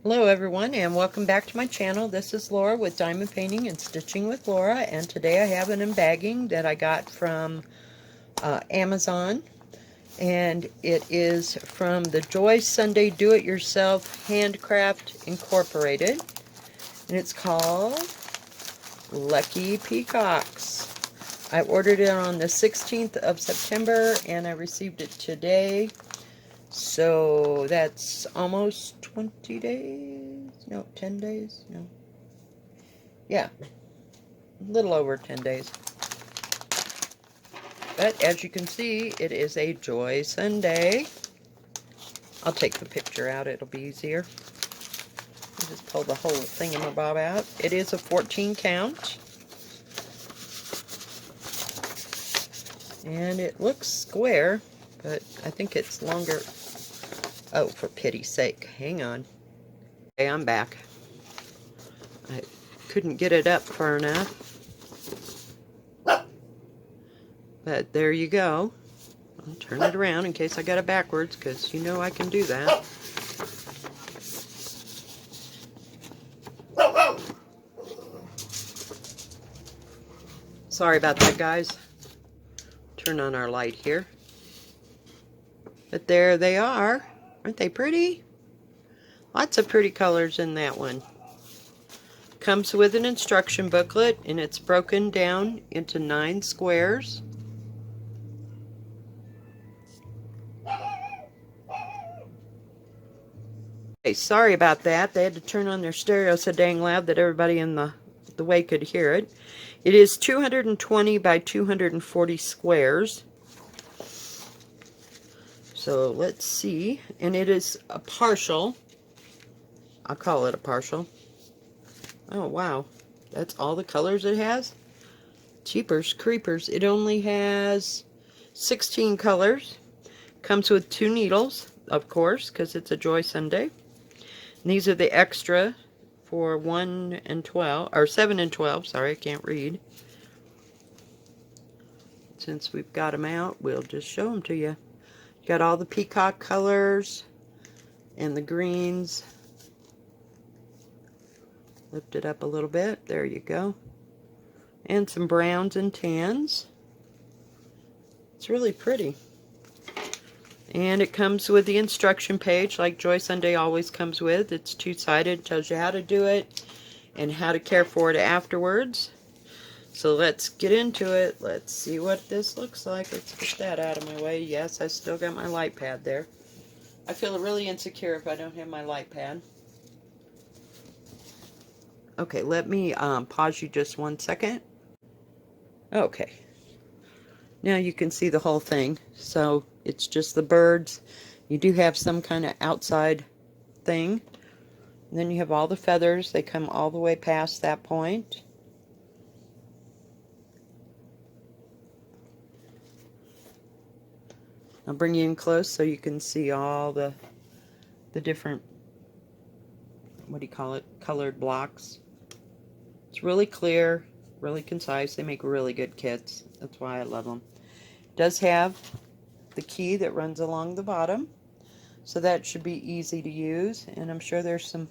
Hello everyone, and welcome back to my channel. This is Laura with Diamond Painting and Stitching with Laura, and today I have an embagging that I got from Amazon, and it is from the Joy Sunday Do-It-Yourself Handcraft Incorporated, and it's called Lucky Peacocks. I ordered it on the 16th of September and I received it today. So that's almost 20 days? No, 10 days? No. Yeah, a little over 10 days. But as you can see, it is a Joy Sunday. I'll take the picture out, it'll be easier. I'll just pull the whole thingamabob out. It is a 14 count. And it looks square, but I think it's longer. Oh, for pity's sake, hang on. Okay, I'm back. I couldn't get it up far enough. But there you go. I'll turn it around in case I got it backwards, because you know I can do that. Sorry about that, guys. Turn on our light here. But there they are. Aren't they pretty? Lots of pretty colors in that one. Comes with an instruction booklet, and it's broken down into 9 squares. Hey, sorry about that. They had to turn on their stereo so dang loud that everybody in the way could hear it. It is 220 by 240 squares. So let's see. And it is a partial. I'll call it a partial. Oh, wow. That's all the colors it has? Jeepers creepers. It only has 16 colors. Comes with 2 needles, of course, because it's a Joy Sunday. And these are the extra for 1 and 12, or 7 and 12. Sorry, I can't read. Since we've got them out, we'll just show them to you. Got all the peacock colors and the greens. Lift it up a little bit. There you go. And some browns and tans. It's really pretty. And it comes with the instruction page like Joy Sunday always comes with. It's 2-sided, tells you how to do it and how to care for it afterwards. So let's get into it. Let's see what this looks like. Let's get that out of my way. Yes, I still got my light pad there. I feel really insecure if I don't have my light pad. Okay, let me pause you just 1 second. Okay. Now you can see the whole thing. So it's just the birds. You do have some kind of outside thing. And then you have all the feathers. They come all the way past that point. I'll bring you in close so you can see all the different, what do you call it, colored blocks. It's really clear, really concise. They make really good kits. That's why I love them. It does have the key that runs along the bottom, so that should be easy to use. And I'm sure there's some,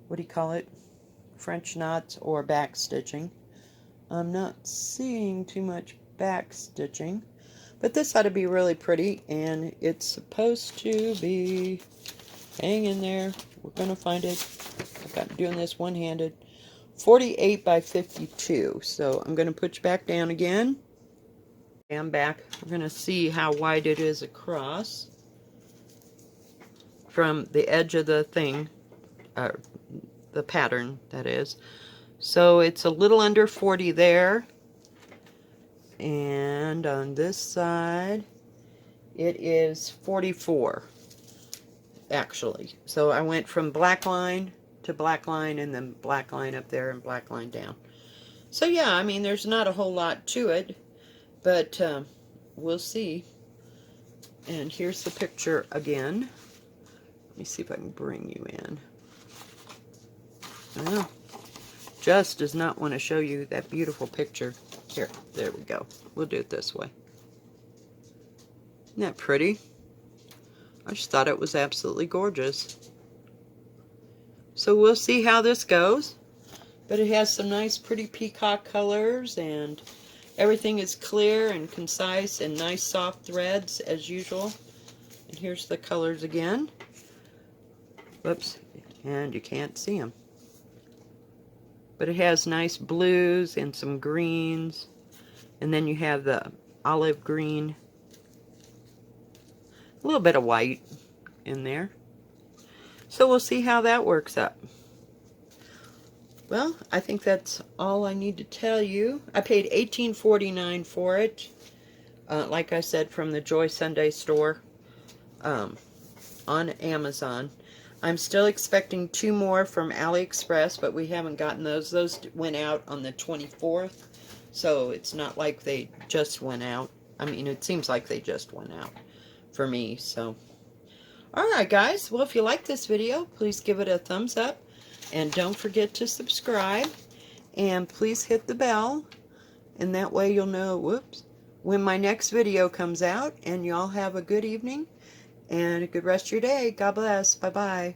what do you call it, French knots or back stitching. I'm not seeing too much back stitching, but this ought to be really pretty, and it's supposed to be, hang in there, we're going to find it. I've got doing this one-handed. 48 by 52. So I'm going to put you back down again. I'm back. We're going to see how wide it is across from the edge of the thing, the pattern, that is. So it's a little under 40 there. And on this side, it is 44, actually. So I went from black line to black line, and then black line up there and black line down. So yeah, I mean, there's not a whole lot to it, but we'll see. And here's the picture again. Let me see if I can bring you in. Well, just does not want to show you that beautiful picture. Here, there we go. We'll do it this way. Isn't that pretty? I just thought it was absolutely gorgeous. So we'll see how this goes. But it has some nice pretty peacock colors, and everything is clear and concise and nice soft threads as usual. And here's the colors again. Whoops, and you can't see them. But it has nice blues and some greens, and then you have the olive green, a little bit of white in there. So we'll see how that works up. Well, I think that's all I need to tell you. I paid $18.49 for it, like I said, from the Joy Sunday store on Amazon. I'm still expecting 2 more from AliExpress, but we haven't gotten those. Those went out on the 24th, so it's not like they just went out. I mean, it seems like they just went out for me, so. Alright guys, well if you like this video, please give it a thumbs up. And don't forget to subscribe. And please hit the bell. And that way you'll know, whoops, when my next video comes out. And y'all have a good evening and a good rest of your day. God bless. Bye-bye.